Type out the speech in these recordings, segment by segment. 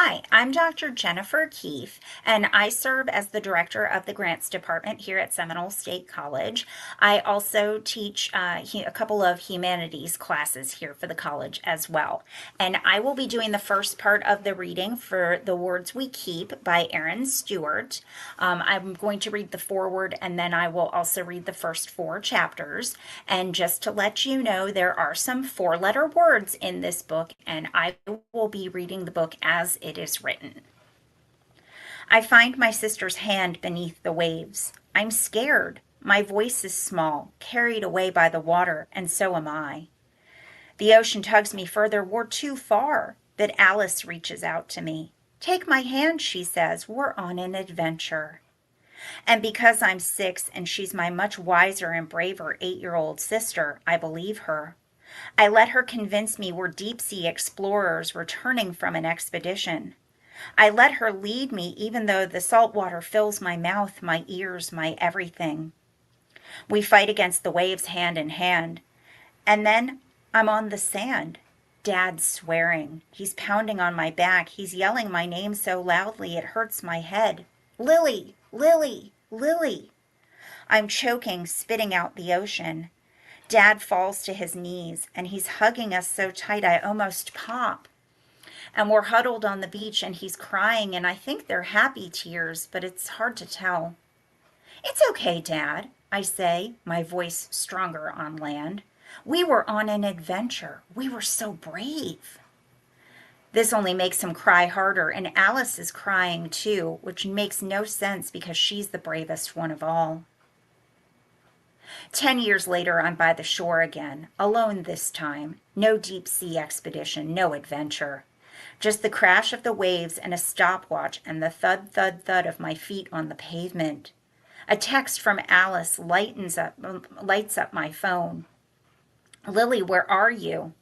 Hi, I'm Dr. Jennifer Keefe, and I serve as the director of the grants department here at Seminole State College. I also teach a couple of humanities classes here for the college as well. And I will be doing the first part of the reading for The Words We Keep by Erin Stewart. I'm going to read the foreword and then I will also read the first 4 chapters. And just to let you know, there are some 4-letter words in this book, and I will be reading the book as it is written. I find my sister's hand beneath the waves. I'm scared. My voice is small, carried away by the water, and so am I. The ocean tugs me further. We're too far. But Alice reaches out to me. Take my hand, she says. We're on an adventure. And because I'm 6 and she's my much wiser and braver 8-year-old sister, I believe her. I let her convince me we're deep-sea explorers returning from an expedition. I let her lead me even though the salt water fills my mouth, my ears, my everything. We fight against the waves hand in hand. And then I'm on the sand. Dad's swearing. He's pounding on my back. He's yelling my name so loudly it hurts my head. Lily, Lily, Lily. I'm choking, spitting out the ocean. Dad falls to his knees, and he's hugging us so tight I almost pop. And we're huddled on the beach, and he's crying, and I think they're happy tears, but it's hard to tell. It's okay, Dad, I say, my voice stronger on land. We were on an adventure. We were so brave. This only makes him cry harder, and Alice is crying too, which makes no sense because she's the bravest one of all. 10 years later, I'm by the shore again, alone this time. No deep sea expedition, no adventure. Just the crash of the waves and a stopwatch and the thud, thud, thud of my feet on the pavement. A text from Alice lights up my phone. Lily, where are you?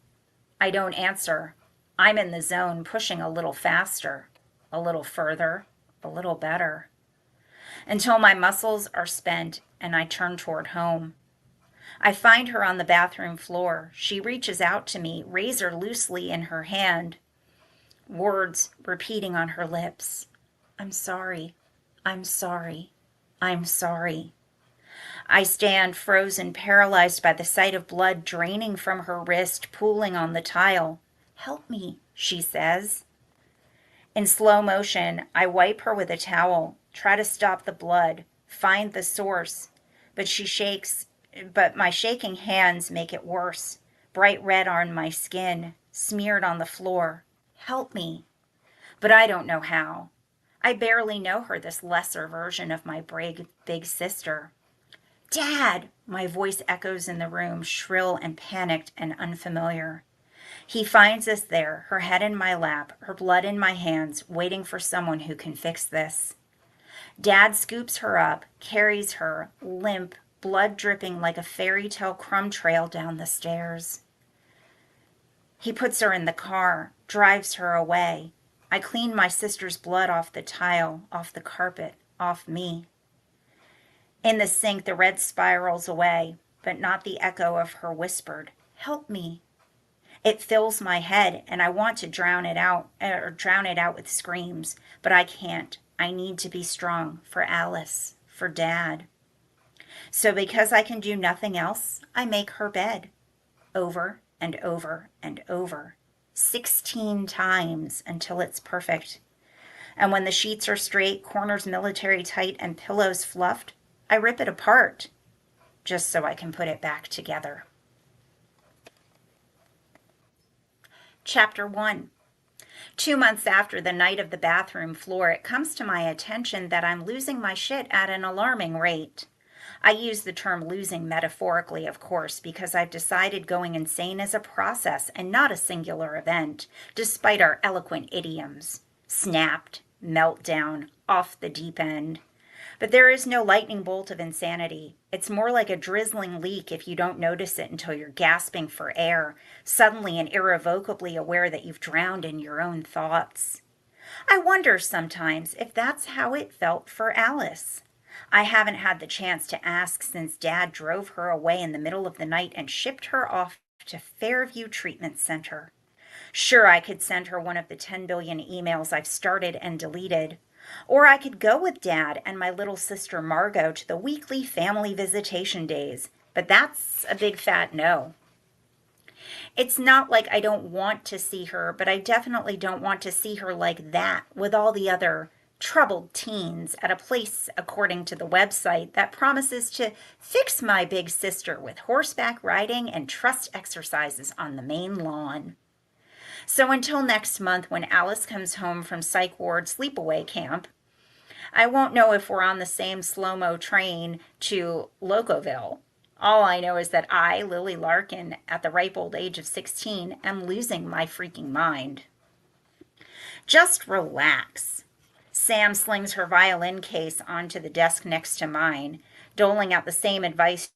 I don't answer. I'm in the zone, pushing a little faster, a little further, a little better, until my muscles are spent and I turn toward home. I find her on the bathroom floor. She reaches out to me, razor loosely in her hand, words repeating on her lips. I'm sorry. I'm sorry. I'm sorry. I stand frozen, paralyzed by the sight of blood draining from her wrist, pooling on the tile. Help me, she says. In slow motion, I wipe her with a towel, try to stop the blood, find the source, but my shaking hands make it worse. Bright red on my skin, smeared on the floor. Help me. But I don't know how. I barely know her, this lesser version of my big sister. Dad! My voice echoes in the room, shrill and panicked and unfamiliar. He finds us there, her head in my lap, her blood in my hands, waiting for someone who can fix this. Dad scoops her up, carries her, limp, blood dripping like a fairy tale crumb trail down the stairs. He puts her in the car, drives her away. I clean my sister's blood off the tile, off the carpet, off me. In the sink, the red spirals away, but not the echo of her whispered, "Help me." It fills my head, and I want to drown it out with screams, but I can't. I need to be strong for Alice, for Dad. So because I can do nothing else, I make her bed, over and over and over, 16 times until it's perfect. And when the sheets are straight, corners military tight, and pillows fluffed, I rip it apart, just so I can put it back together. Chapter 1. 2 months after the night of the bathroom floor, it comes to my attention that I'm losing my shit at an alarming rate. I use the term losing metaphorically, of course, because I've decided going insane is a process and not a singular event, despite our eloquent idioms. Snapped, meltdown, off the deep end. But there is no lightning bolt of insanity. It's more like a drizzling leak if you don't notice it until you're gasping for air, suddenly and irrevocably aware that you've drowned in your own thoughts. I wonder sometimes if that's how it felt for Alice. I haven't had the chance to ask since Dad drove her away in the middle of the night and shipped her off to Fairview Treatment Center. Sure, I could send her one of the 10 billion emails I've started and deleted. Or I could go with Dad and my little sister Margot to the weekly family visitation days. But that's a big fat no. It's not like I don't want to see her, but I definitely don't want to see her like that with all the other troubled teens at a place, according to the website, that promises to fix my big sister with horseback riding and trust exercises on the main lawn. So until next month, when Alice comes home from psych ward sleepaway camp, I won't know if we're on the same slow mo train to Locoville. All I know is that I, Lily Larkin, at the ripe old age of 16, am losing my freaking mind. Just relax. Sam slings her violin case onto the desk next to mine, doling out the same advice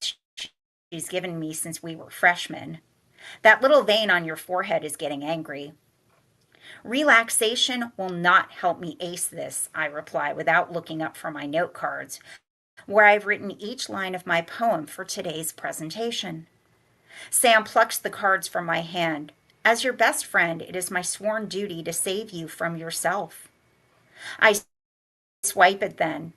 she's given me since we were freshmen. That little vein on your forehead is getting angry. Relaxation will not help me ace this, I reply without looking up from my note cards, where I've written each line of my poem for today's presentation. Sam plucks the cards from my hand. As your best friend, it is my sworn duty to save you from yourself. I swipe it then.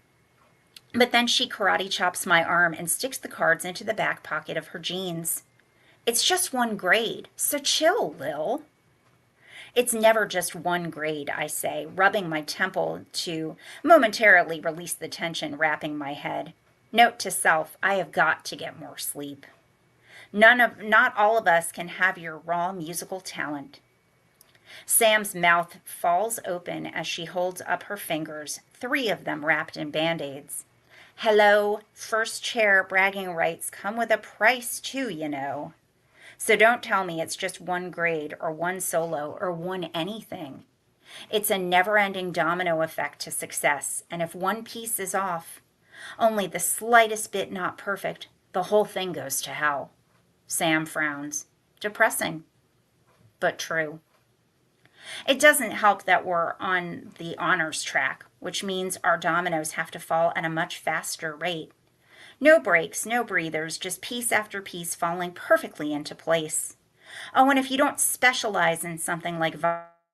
But then she karate chops my arm and sticks the cards into the back pocket of her jeans. It's just one grade, so chill, Lil. It's never just one grade, I say, rubbing my temple to momentarily release the tension wrapping my head. Note to self, I have got to get more sleep. Not all of us can have your raw musical talent. Sam's mouth falls open as she holds up her fingers, 3 of them wrapped in band-aids. Hello, first chair bragging rights come with a price too, you know. So don't tell me it's just one grade or one solo or one anything. It's a never-ending domino effect to success, and if one piece is off, only the slightest bit not perfect, the whole thing goes to hell. Sam frowns. Depressing, but true. It doesn't help that we're on the honors track, which means our dominoes have to fall at a much faster rate. No breaks, no breathers, just piece after piece falling perfectly into place. Oh, and if you don't specialize in something like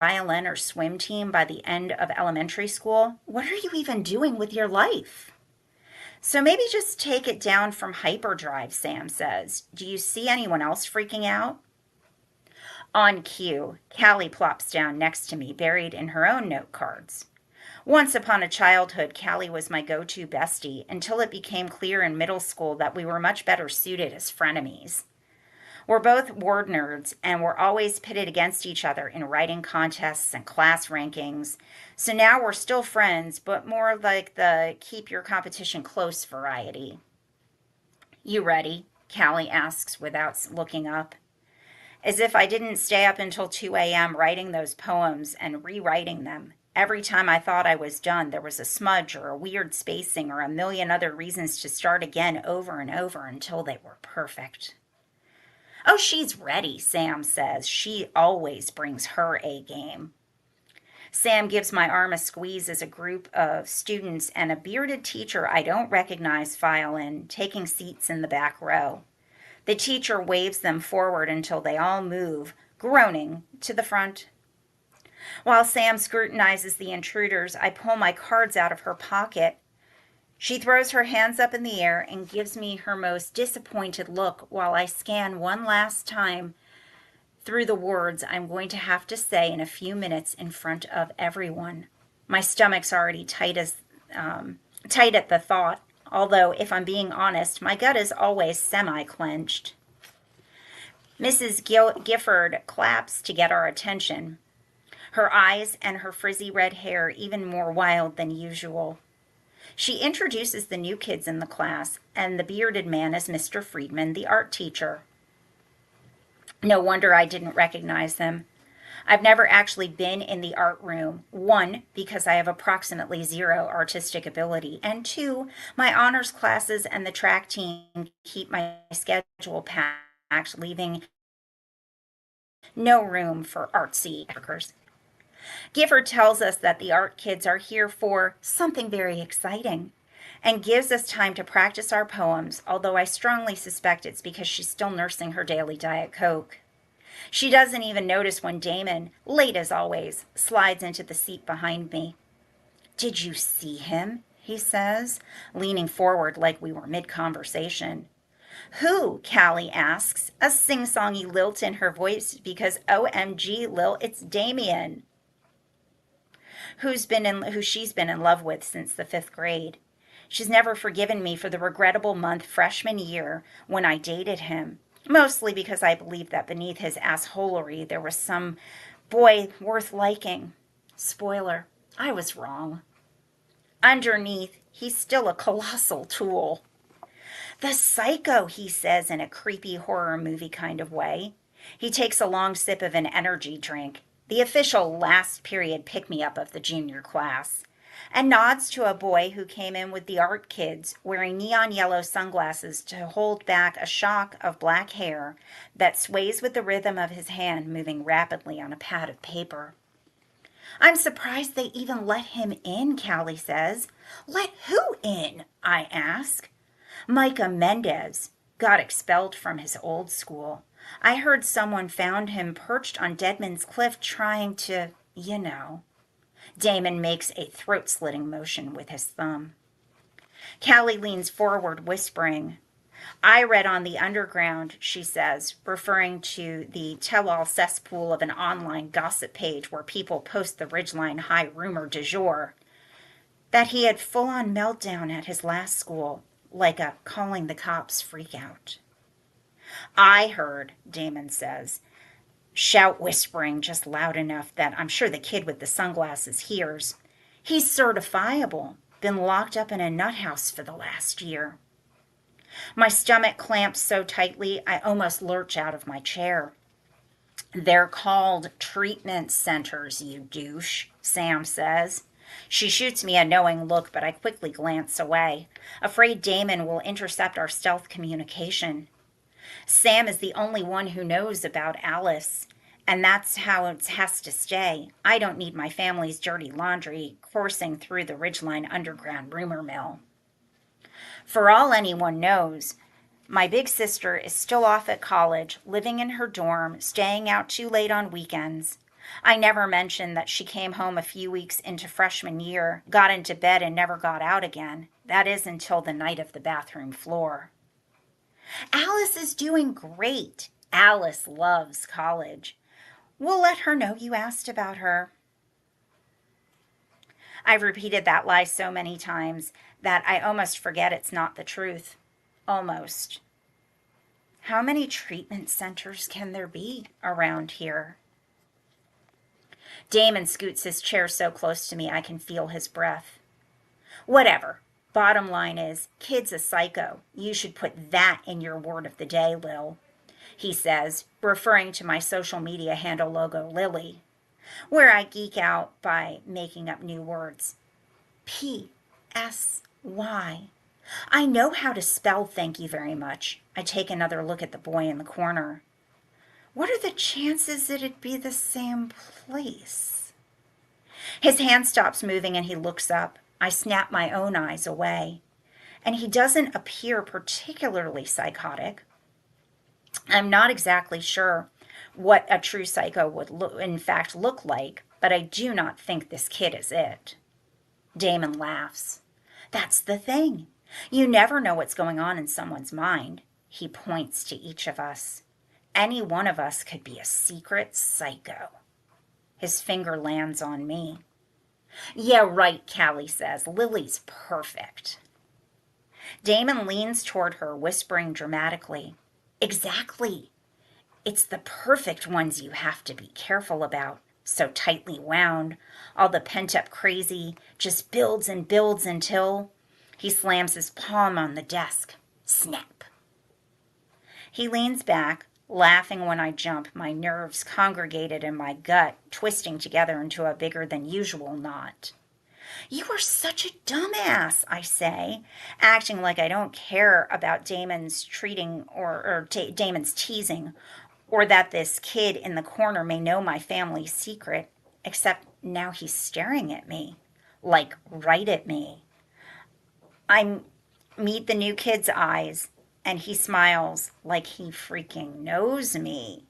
violin or swim team by the end of elementary school, what are you even doing with your life? So maybe just take it down from hyperdrive, Sam says. Do you see anyone else freaking out? On cue, Callie plops down next to me, buried in her own note cards. Once upon a childhood, Callie was my go-to bestie until it became clear in middle school that we were much better suited as frenemies. We're both word nerds and we're always pitted against each other in writing contests and class rankings. So now we're still friends, but more like the keep your competition close variety. You ready? Callie asks without looking up. As if I didn't stay up until 2 a.m. writing those poems and rewriting them. Every time I thought I was done, there was a smudge or a weird spacing or a million other reasons to start again over and over until they were perfect. Oh, she's ready, Sam says. She always brings her A game. Sam gives my arm a squeeze as a group of students and a bearded teacher I don't recognize file in, taking seats in the back row. The teacher waves them forward until they all move, groaning, to the front. While Sam scrutinizes the intruders, I pull my cards out of her pocket. She throws her hands up in the air and gives me her most disappointed look while I scan one last time through the words I'm going to have to say in a few minutes in front of everyone. My stomach's already tight at the thought, although if I'm being honest, my gut is always semi-clenched. Mrs. Gifford claps to get our attention, her eyes and her frizzy red hair even more wild than usual. She introduces the new kids in the class, and the bearded man is Mr. Friedman, the art teacher. No wonder I didn't recognize them. I've never actually been in the art room. 1, because I have approximately 0 artistic ability, and 2, my honors classes and the track team keep my schedule packed, leaving no room for artsy workers. Gifford tells us that the art kids are here for something very exciting and gives us time to practice our poems, although I strongly suspect it's because she's still nursing her daily Diet Coke. She doesn't even notice when Damon, late as always, slides into the seat behind me. "Did you see him?" he says, leaning forward like we were mid-conversation. "Who?" Callie asks, a sing-songy lilt in her voice because OMG, Lil, it's Damien, who she's been in love with since the 5th grade. She's never forgiven me for the regrettable month freshman year when I dated him, mostly because I believed that beneath his assholery there was some boy worth liking. Spoiler, I was wrong. Underneath, he's still a colossal tool. "The psycho," he says in a creepy horror movie kind of way. He takes a long sip of an energy drink, the official last period pick-me-up of the junior class, and nods to a boy who came in with the art kids wearing neon yellow sunglasses to hold back a shock of black hair that sways with the rhythm of his hand moving rapidly on a pad of paper. "I'm surprised they even let him in," Callie says. "Let who in?" I ask. "Micah Mendez got expelled from his old school. I heard someone found him perched on Deadman's Cliff trying to, you know." Damon makes a throat-slitting motion with his thumb. Callie leans forward, whispering. "I read on the Underground," she says, referring to the tell-all cesspool of an online gossip page where people post the Ridgeline High rumor du jour, "that he had full-on meltdown at his last school, like a calling the cops freakout." "I heard," Damon says, shout whispering just loud enough that I'm sure the kid with the sunglasses hears. "He's certifiable. Been locked up in a nut house for the last year." My stomach clamps so tightly I almost lurch out of my chair. "They're called treatment centers, you douche," Sam says. She shoots me a knowing look, but I quickly glance away, afraid Damon will intercept our stealth communication. Sam is the only one who knows about Alice, and that's how it has to stay. I don't need my family's dirty laundry coursing through the Ridgeline Underground rumor mill. For all anyone knows, my big sister is still off at college, living in her dorm, staying out too late on weekends. I never mentioned that she came home a few weeks into freshman year, got into bed, and never got out again. That is until the night of the bathroom floor. "Alice is doing great. Alice loves college. We'll let her know you asked about her." I've repeated that lie so many times that I almost forget it's not the truth. Almost. How many treatment centers can there be around here? Damon scoots his chair so close to me I can feel his breath. "Whatever. Bottom line is, kid's a psycho. You should put that in your word of the day, Lil," he says, referring to my social media handle logo, Lily, where I geek out by making up new words. P-S-Y. I know how to spell thank you very much. I take another look at the boy in the corner. What are the chances it'd be the same place? His hand stops moving and he looks up. I snap my own eyes away. And he doesn't appear particularly psychotic. I'm not exactly sure what a true psycho would in fact look like, but I do not think this kid is it. Damon laughs. "That's the thing. You never know what's going on in someone's mind." He points to each of us. "Any one of us could be a secret psycho." His finger lands on me. "Yeah, right," Callie says. "Lily's perfect." Damon leans toward her, whispering dramatically. "Exactly. It's the perfect ones you have to be careful about. So tightly wound. All the pent-up crazy just builds and builds until..." He slams his palm on the desk. Snap. He leans back, laughing when I jump, my nerves congregated in my gut, twisting together into a bigger than usual knot. "You are such a dumbass," I say, acting like I don't care about Damon's Damon's teasing, or that this kid in the corner may know my family's secret, except now he's staring at me, like right at me. I meet the new kid's eyes, and he smiles like he freaking knows me.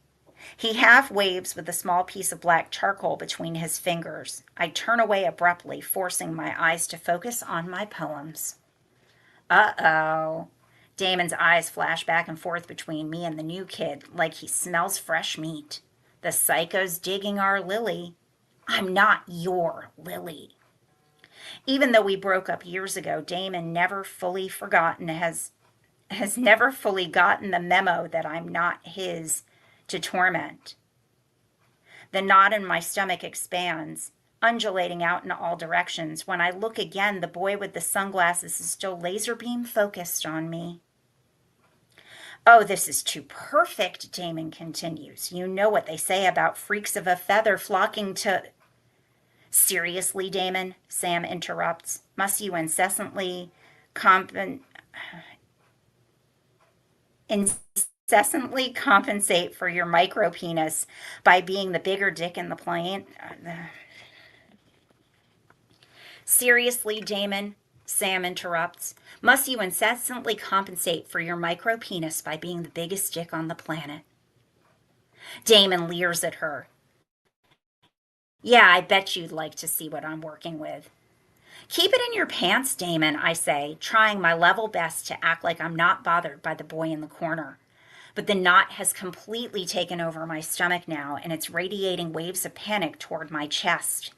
He half waves with a small piece of black charcoal between his fingers. I turn away abruptly, forcing my eyes to focus on my poems. Uh-oh. Damon's eyes flash back and forth between me and the new kid like he smells fresh meat. The psycho's digging our Lily. I'm not your Lily. Even though we broke up years ago, Damon never fully forgotten has never fully gotten the memo that I'm not his to torment. The knot in my stomach expands, undulating out in all directions. When I look again, the boy with the sunglasses is still laser beam focused on me. Oh, this is too perfect, Damon continues. You know what they say about freaks of a feather flocking to. Seriously, Damon, Sam interrupts. Must you incessantly compensate for your micro penis by being the bigger dick in the plane? Seriously, Damon, Sam interrupts. Must you incessantly compensate for your micro penis by being the biggest dick on the planet? Damon leers at her. Yeah, I bet you'd like to see what I'm working with. Keep it in your pants, Damon, I say, trying my level best to act like I'm not bothered by the boy in the corner. But the knot has completely taken over my stomach now, and it's radiating waves of panic toward my chest.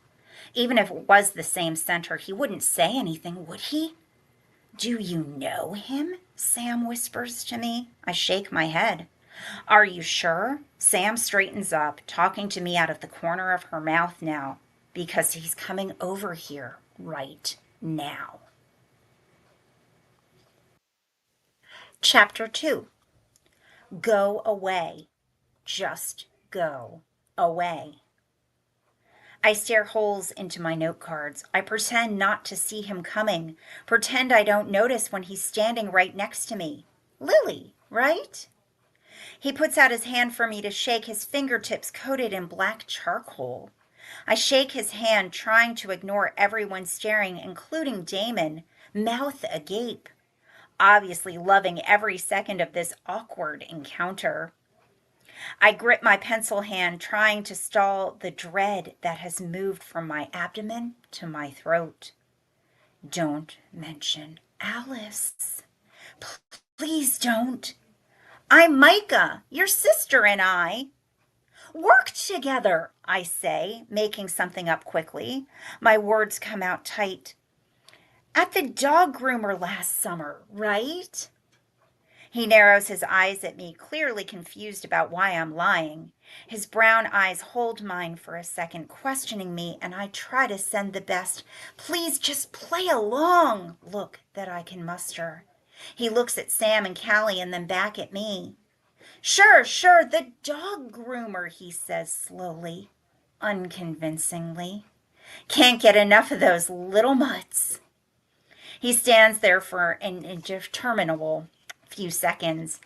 Even if it was the same center, he wouldn't say anything, would he? Do you know him? Sam whispers to me. I shake my head. Are you sure? Sam straightens up, talking to me out of the corner of her mouth now, because he's coming over here right now. Chapter 2. Go away. Just go away. I stare holes into my note cards. I pretend not to see him coming. Pretend I don't notice when he's standing right next to me. Lily, right? He puts out his hand for me to shake, his fingertips coated in black charcoal. I shake his hand, trying to ignore everyone staring, including Damon, mouth agape, obviously loving every second of this awkward encounter. I grip my pencil hand, trying to stall the dread that has moved from my abdomen to my throat. Don't mention Alice. Please don't. I'm Micah, your sister, and I. Worked together, I say, making something up quickly. My words come out tight. At the dog groomer last summer, right? He narrows his eyes at me, clearly confused about why I'm lying. His brown eyes hold mine for a second, questioning me, and I try to send the best, please just play along, look that I can muster. He looks at Sam and Callie and then back at me. Sure, the dog groomer, he says slowly, unconvincingly. Can't get enough of those little mutts. He stands there for an interminable few seconds,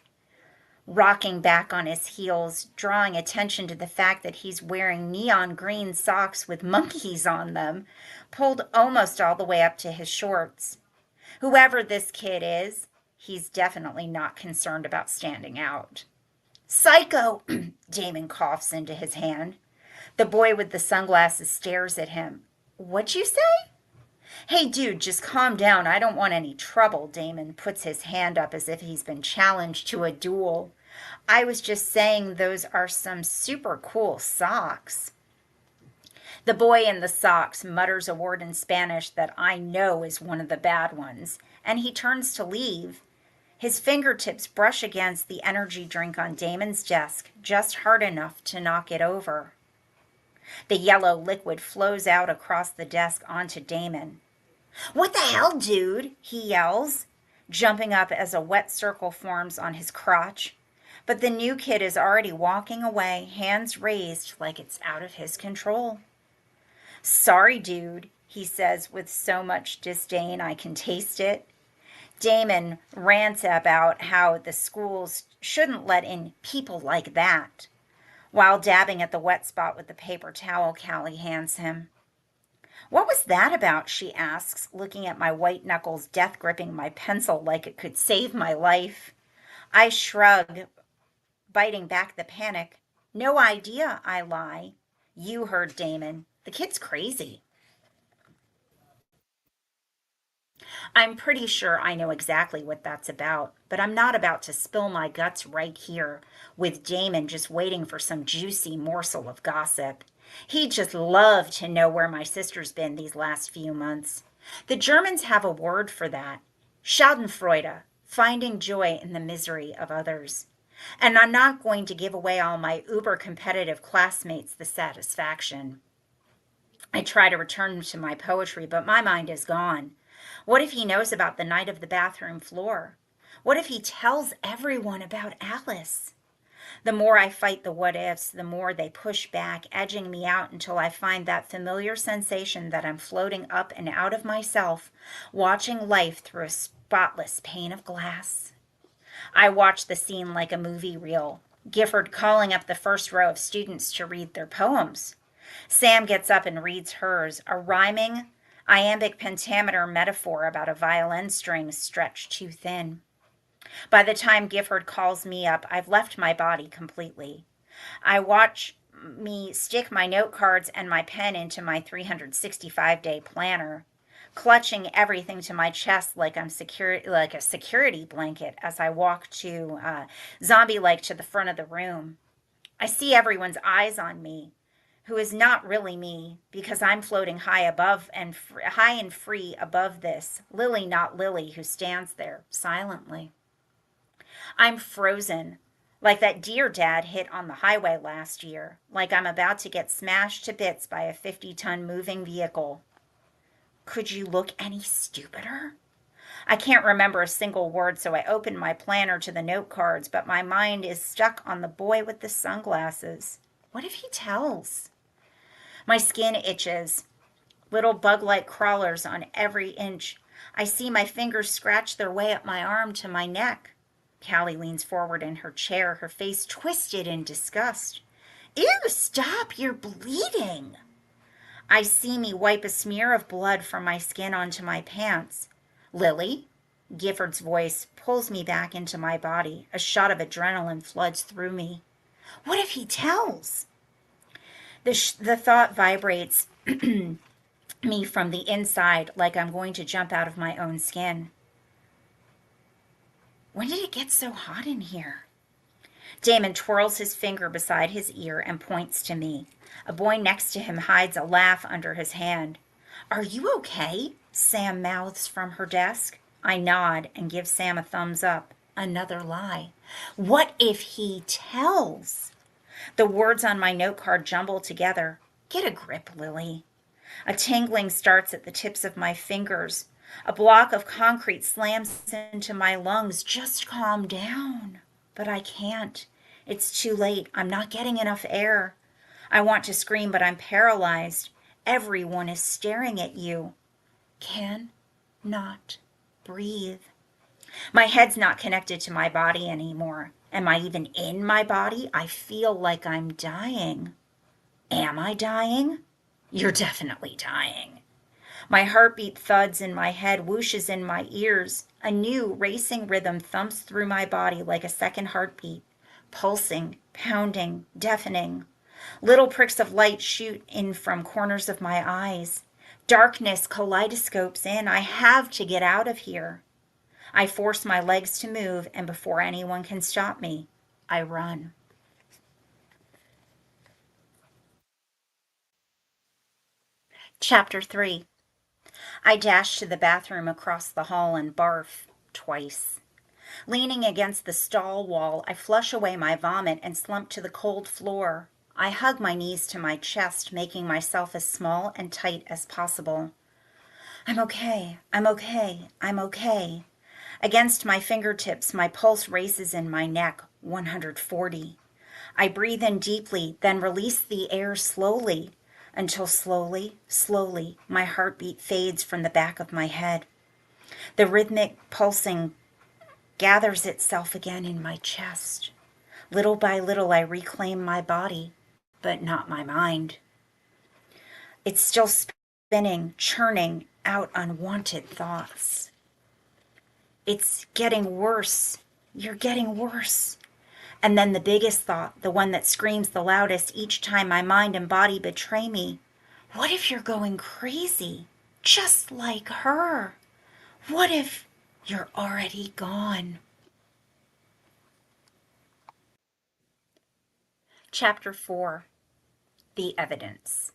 rocking back on his heels, drawing attention to the fact that he's wearing neon green socks with monkeys on them, pulled almost all the way up to his shorts. Whoever this kid is, he's definitely not concerned about standing out. Psycho! Damon coughs into his hand. The boy with the sunglasses stares at him. What'd you say? Hey, dude, just calm down. I don't want any trouble. Damon puts his hand up as if he's been challenged to a duel. I was just saying those are some super cool socks. The boy in the socks mutters a word in Spanish that I know is one of the bad ones, and he turns to leave. His fingertips brush against the energy drink on Damon's desk, just hard enough to knock it over. The yellow liquid flows out across the desk onto Damon. What the hell, dude? He yells, jumping up as a wet circle forms on his crotch. But the new kid is already walking away, hands raised like it's out of his control. Sorry, dude, he says with so much disdain I can taste it. Damon rants about how the schools shouldn't let in people like that, while dabbing at the wet spot with the paper towel Callie hands him. What was that about? She asks, looking at my white knuckles, death gripping my pencil like it could save my life. I shrug, biting back the panic. No idea, I lie. You heard Damon. The kid's crazy. I'm pretty sure I know exactly what that's about, but I'm not about to spill my guts right here, with Damon just waiting for some juicy morsel of gossip. He'd just love to know where my sister's been these last few months. The Germans have a word for that: Schadenfreude, finding joy in the misery of others. And I'm not going to give away all my uber competitive classmates the satisfaction. I try to return to my poetry, but my mind is gone. What if he knows about the night of the bathroom floor? What if he tells everyone about Alice? The more I fight the what ifs, the more they push back, edging me out until I find that familiar sensation that I'm floating up and out of myself, watching life through a spotless pane of glass. I watch the scene like a movie reel. Gifford calling up the first row of students to read their poems. Sam gets up and reads hers, a rhyming, iambic pentameter metaphor about a violin string stretched too thin. By the time Gifford calls me up, I've left my body completely. I watch me stick my note cards and my pen into my 365-day planner, clutching everything to my chest like I'm like a security blanket as I walk to zombie-like to the front of the room. I see everyone's eyes on me, who is not really me because I'm floating high above and high and free above this Lily, not Lily, who stands there silently. I'm frozen, like that deer Dad hit on the highway last year, like I'm about to get smashed to bits by a 50-ton moving vehicle. Could you look any stupider? I can't remember a single word, so I open my planner to the note cards, but my mind is stuck on the boy with the sunglasses. What if he tells? My skin itches, little bug like crawlers on every inch. I see my fingers scratch their way up my arm to my neck. Callie leans forward in her chair, her face twisted in disgust. Ew, stop, you're bleeding. I see me wipe a smear of blood from my skin onto my pants. Lily? Gifford's voice pulls me back into my body. A shot of adrenaline floods through me. What if he tells? The thought vibrates me from the inside like I'm going to jump out of my own skin. When did it get so hot in here? Damon twirls his finger beside his ear and points to me. A boy next to him hides a laugh under his hand. Are you okay? Sam mouths from her desk. I nod and give Sam a thumbs up. Another lie. What if he tells? The words on my note card jumble together. Get a grip, Lily. A tingling starts at the tips of my fingers. A block of concrete slams into my lungs. Just calm down. But I can't. It's too late. I'm not getting enough air. I want to scream, but I'm paralyzed. Everyone is staring at you. Can not breathe. My head's not connected to my body anymore. Am I even in my body? I feel like I'm dying. Am I dying? You're definitely dying. My heartbeat thuds in my head, whooshes in my ears. A new racing rhythm thumps through my body like a second heartbeat, pulsing, pounding, deafening. Little pricks of light shoot in from corners of my eyes. Darkness kaleidoscopes in. I have to get out of here. I force my legs to move, and before anyone can stop me, I run. Chapter 3. I dash to the bathroom across the hall and barf twice. Leaning against the stall wall, I flush away my vomit and slump to the cold floor. I hug my knees to my chest, making myself as small and tight as possible. I'm okay, I'm okay, I'm okay. Against my fingertips, my pulse races in my neck, 140. I breathe in deeply, then release the air slowly, until slowly, slowly, my heartbeat fades from the back of my head. The rhythmic pulsing gathers itself again in my chest. Little by little, I reclaim my body, but not my mind. It's still spinning, churning out unwanted thoughts. It's getting worse. You're getting worse. And then the biggest thought, the one that screams the loudest each time my mind and body betray me. What if you're going crazy? Just like her. What if you're already gone? Chapter 4. The Evidence.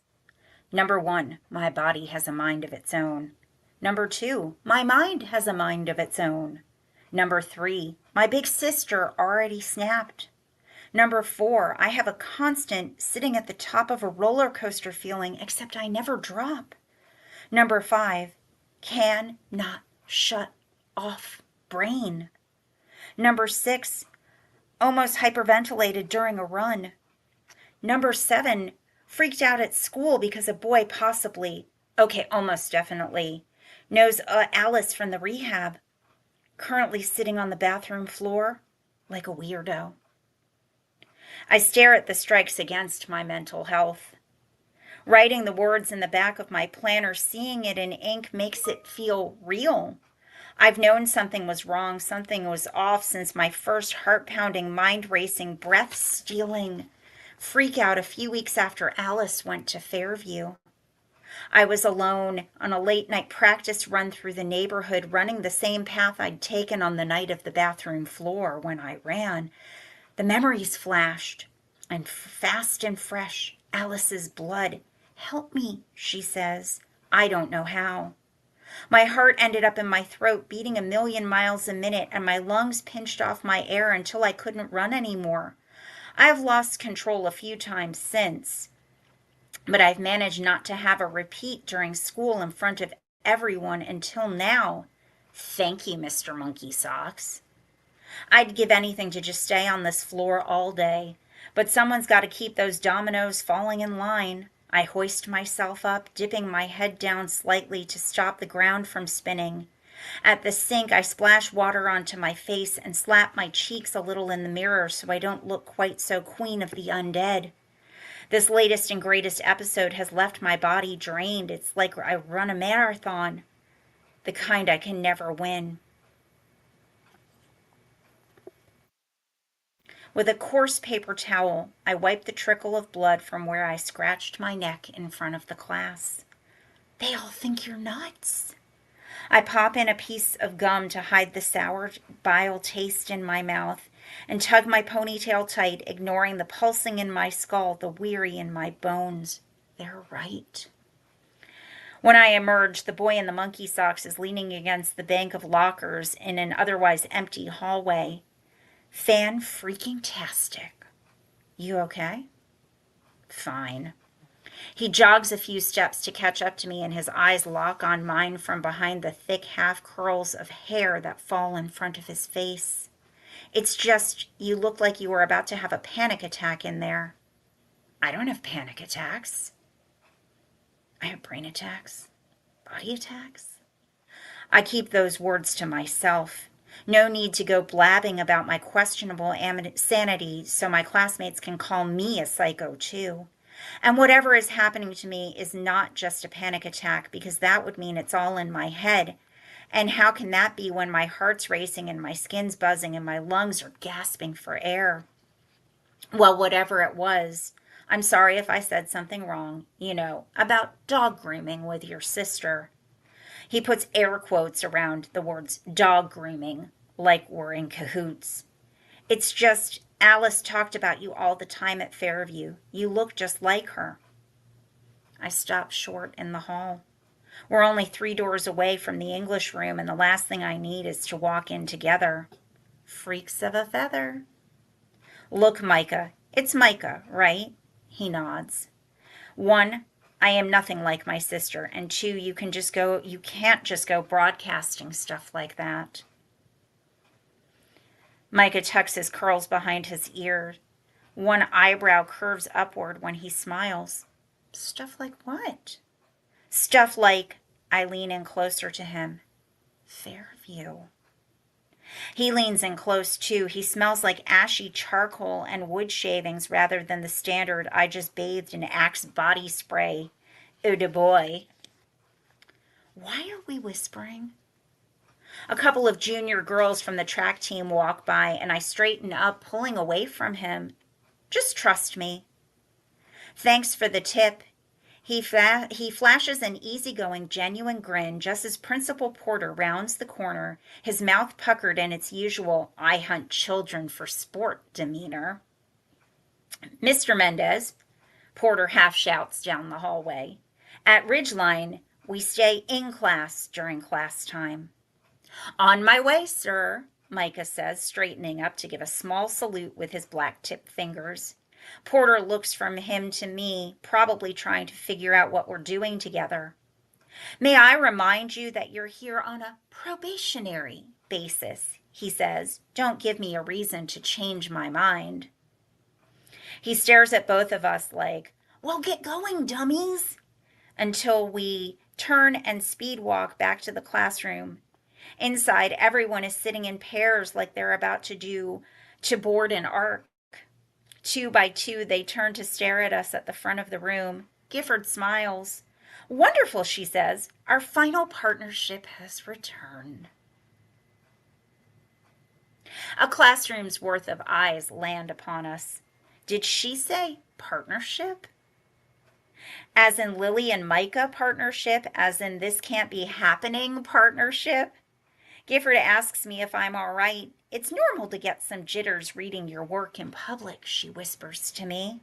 Number 1, my body has a mind of its own. Number 2, my mind has a mind of its own. Number 3, my big sister already snapped. Number 4, I have a constant sitting at the top of a roller coaster feeling, except I never drop. Number 5, can not shut off brain. Number 6, almost hyperventilated during a run. Number 7, freaked out at school because a boy possibly, okay, almost definitely, knows Alice from the rehab, currently sitting on the bathroom floor like a weirdo. I stare at the strikes against my mental health. Writing the words in the back of my planner, seeing it in ink, makes it feel real. I've known something was wrong, something was off since my first heart-pounding, mind-racing, breath-stealing freak out a few weeks after Alice went to Fairview. I was alone on a late-night practice run through the neighborhood, running the same path I'd taken on the night of the bathroom floor. When I ran, the memories flashed, and fast and fresh, Alice's blood. Help me, she says. I don't know how. My heart ended up in my throat, beating a million miles a minute, and my lungs pinched off my air until I couldn't run anymore. I've lost control a few times since, but I've managed not to have a repeat during school in front of everyone until now. Thank you, Mr. Monkey Socks. I'd give anything to just stay on this floor all day, but someone's got to keep those dominoes falling in line. I hoist myself up, dipping my head down slightly to stop the ground from spinning. At the sink, I splash water onto my face and slap my cheeks a little in the mirror so I don't look quite so queen of the undead. This latest and greatest episode has left my body drained. It's like I run a marathon, the kind I can never win. With a coarse paper towel, I wipe the trickle of blood from where I scratched my neck in front of the class. They all think you're nuts. I pop in a piece of gum to hide the sour bile taste in my mouth and tug my ponytail tight, ignoring the pulsing in my skull, the weary in my bones. They're right. When I emerge, the boy in the monkey socks is leaning against the bank of lockers in an otherwise empty hallway. Fan-freaking-tastic. You okay? Fine. He jogs a few steps to catch up to me, and his eyes lock on mine from behind the thick half curls of hair that fall in front of his face. It's just, you look like you were about to have a panic attack in there. I don't have panic attacks. I have brain attacks. Body attacks. I keep those words to myself. No need to go blabbing about my questionable sanity so my classmates can call me a psycho too. And whatever is happening to me is not just a panic attack, because that would mean it's all in my head. And how can that be when my heart's racing and my skin's buzzing and my lungs are gasping for air? Well, whatever it was, I'm sorry if I said something wrong, about dog grooming with your sister. He puts air quotes around the words dog grooming, like we're in cahoots. It's just, Alice talked about you all the time at Fairview. You look just like her. I stop short in the hall. We're only 3 doors away from the English room, and the last thing I need is to walk in together. Freaks of a feather. Look, Micah. It's Micah, right? He nods. 1, I am nothing like my sister, and 2, you can't just go broadcasting stuff like that. Micah tucks his curls behind his ear. One eyebrow curves upward when he smiles. Stuff like what? Stuff like, I lean in closer to him, Fairview. He leans in close too. He smells like ashy charcoal and wood shavings rather than the standard I just bathed in Axe body spray. Eau de boy. Why are we whispering? A couple of junior girls from the track team walk by, and I straighten up, pulling away from him. Just trust me. Thanks for the tip. He flashes an easygoing, genuine grin just as Principal Porter rounds the corner, his mouth puckered in its usual I hunt children for sport demeanor. Mr. Mendez, Porter half shouts down the hallway. At Ridgeline, we stay in class during class time. On my way, sir, Micah says, straightening up to give a small salute with his black-tipped fingers. Porter looks from him to me, probably trying to figure out what we're doing together. May I remind you that you're here on a probationary basis, he says. Don't give me a reason to change my mind. He stares at both of us like, well, get going, dummies, until we turn and speed walk back to the classroom. Inside, everyone is sitting in pairs like they're about to board an ark. 2 by 2, they turn to stare at us at the front of the room. Gifford smiles. Wonderful, she says. Our final partnership has returned. A classroom's worth of eyes land upon us. Did she say partnership? As in Lily and Micah partnership, as in this can't be happening partnership? Gifford asks me if I'm all right. It's normal to get some jitters reading your work in public, she whispers to me.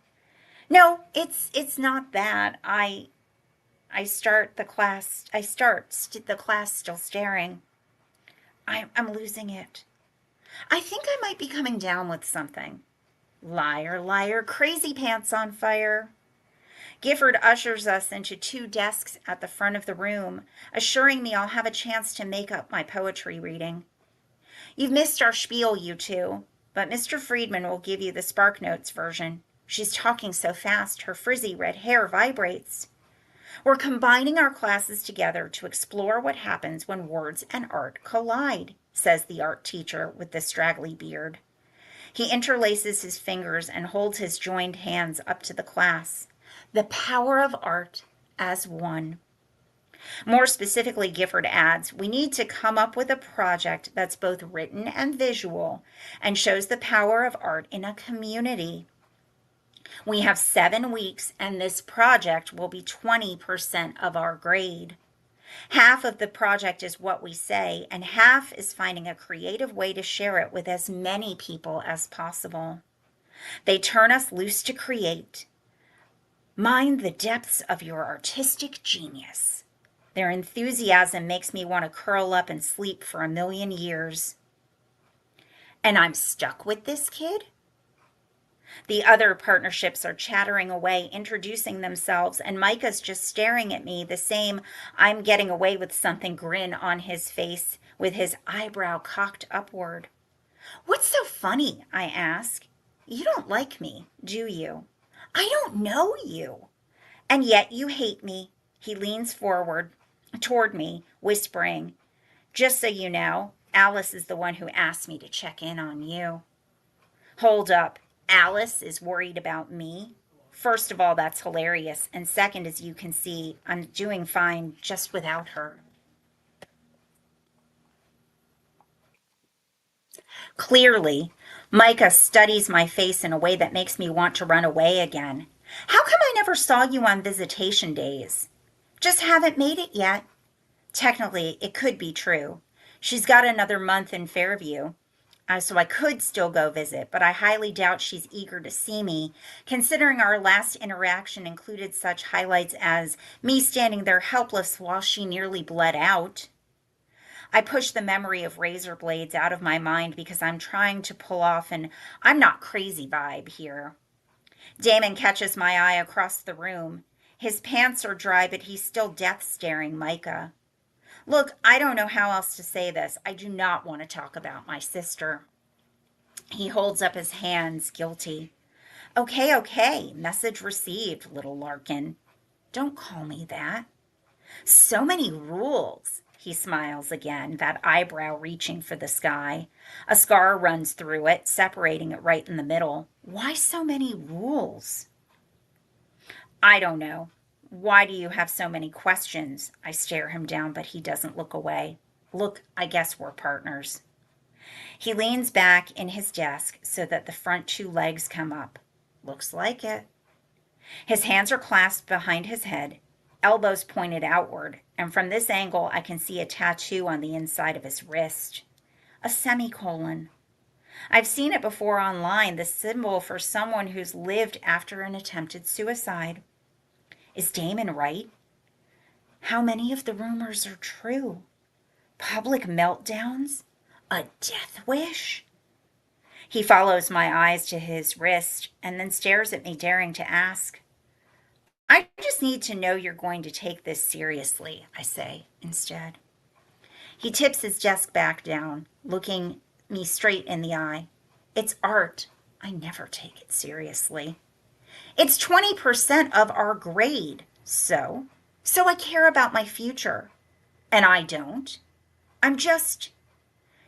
No, it's not that. I start the class still staring. I'm losing it. I think I might be coming down with something. Liar, liar, crazy pants on fire. Gifford ushers us into 2 desks at the front of the room, assuring me I'll have a chance to make up my poetry reading. You've missed our spiel, you two, but Mr. Friedman will give you the SparkNotes version. She's talking so fast, her frizzy red hair vibrates. We're combining our classes together to explore what happens when words and art collide, says the art teacher with the straggly beard. He interlaces his fingers and holds his joined hands up to the class. The power of art as one. More specifically, Gifford adds, we need to come up with a project that's both written and visual and shows the power of art in a community. We have 7 weeks, and this project will be 20% of our grade. Half of the project is what we say, and half is finding a creative way to share it with as many people as possible. They turn us loose to create. Mind the depths of your artistic genius. Their enthusiasm makes me want to curl up and sleep for a million years. And I'm stuck with this kid? The other partnerships are chattering away, introducing themselves, and Micah's just staring at me, the same I'm getting away with something grin on his face, with his eyebrow cocked upward. What's so funny? I ask. You don't like me, do you? I don't know you. And yet you hate me. He leans forward toward me, whispering, just so you know, Alice is the one who asked me to check in on you. Hold up. Alice is worried about me? First of all, that's hilarious. And second, as you can see, I'm doing fine just without her. Clearly, Micah studies my face in a way that makes me want to run away again. How come I never saw you on visitation days? Just haven't made it yet. Technically, it could be true. She's got another month in Fairview. So I could still go visit, but I highly doubt she's eager to see me, considering our last interaction included such highlights as me standing there helpless while she nearly bled out. I push the memory of razor blades out of my mind because I'm trying to pull off an I'm not crazy vibe here. Damon catches my eye across the room. His pants are dry, but he's still death staring Micah. Look, I don't know how else to say this. I do not want to talk about my sister. He holds up his hands, guilty. Okay, message received, little Larkin. Don't call me that. So many rules. He smiles again, that eyebrow reaching for the sky. A scar runs through it, separating it right in the middle. Why so many rules? I don't know. Why do you have so many questions? I stare him down, but he doesn't look away. Look, I guess we're partners. He leans back in his desk so that the front two legs come up. Looks like it. His hands are clasped behind his head, elbows pointed outward, and from this angle I can see a tattoo on the inside of his wrist. A semicolon. I've seen it before online, the symbol for someone who's lived after an attempted suicide. Is Damon right? How many of the rumors are true? Public meltdowns? A death wish? He follows my eyes to his wrist and then stares at me, daring to ask. I just need to know you're going to take this seriously, I say instead. He tips his desk back down, looking me straight in the eye. It's art. I never take it seriously. It's 20% of our grade. So I care about my future. And I don't.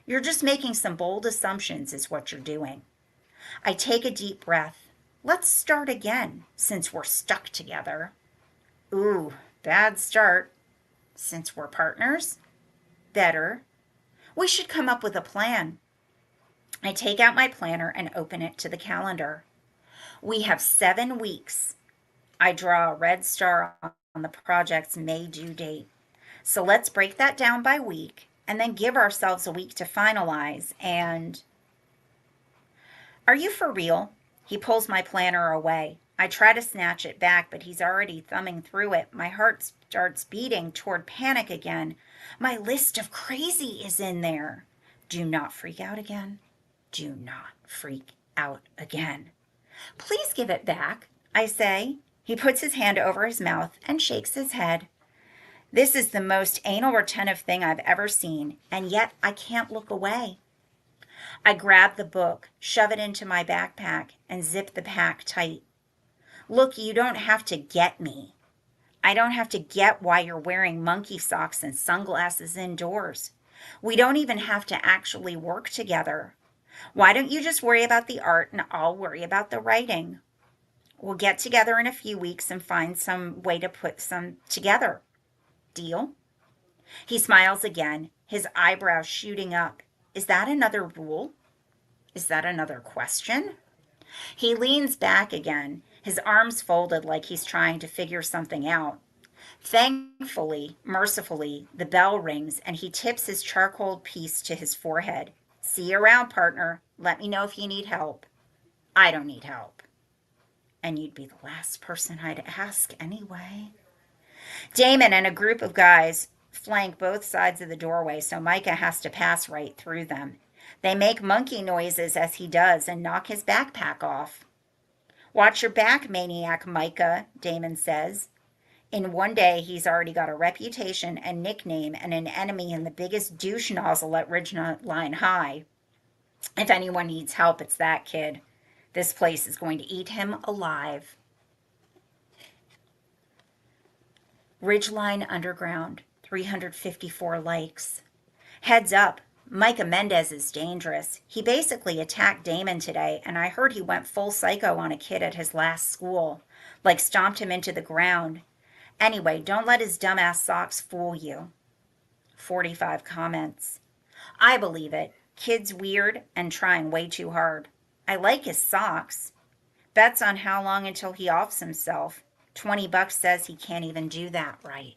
You're just making some bold assumptions, is what you're doing. I take a deep breath. Let's start again, since we're stuck together. Ooh, bad start. Since we're partners? Better. We should come up with a plan. I take out my planner and open it to the calendar. We have 7 weeks. I draw a red star on the project's May due date. So let's break that down by week and then give ourselves a week to finalize. And are you for real? He pulls my planner away. I try to snatch it back, but he's already thumbing through it. My heart starts beating toward panic again. My list of crazy is in there. Do not freak out again. Do not freak out again. Please give it back, I say. He puts his hand over his mouth and shakes his head. This is the most anal retentive thing I've ever seen, and yet I can't look away. I grab the book, shove it into my backpack, and zip the pack tight. Look, you don't have to get me. I don't have to get why you're wearing monkey socks and sunglasses indoors. We don't even have to actually work together. Why don't you just worry about the art and I'll worry about the writing? We'll get together in a few weeks and find some way to put some together. Deal? He smiles again, his eyebrows shooting up. Is that another rule? Is that another question? He leans back again, his arms folded like he's trying to figure something out. Thankfully, mercifully, the bell rings and he tips his charcoal piece to his forehead. See you around, partner. Let me know if you need help. I don't need help. And you'd be the last person I'd ask anyway. Damon and a group of guys flank both sides of the doorway, so Micah has to pass right through them. They make monkey noises as he does and knock his backpack off. Watch your back, maniac Micah, Damon says. In one day, he's already got a reputation, a nickname, and an enemy in the biggest douche nozzle at Ridgeline High. If anyone needs help, it's that kid. This place is going to eat him alive. Ridgeline Underground, 354 likes. Heads up, Micah Mendez is dangerous. He basically attacked Damon today, and I heard he went full psycho on a kid at his last school, like stomped him into the ground. Anyway, don't let his dumbass socks fool you. 45 comments. I believe it. Kid's weird and trying way too hard. I like his socks. Bets on how long until he offs himself. $20 says he can't even do that right.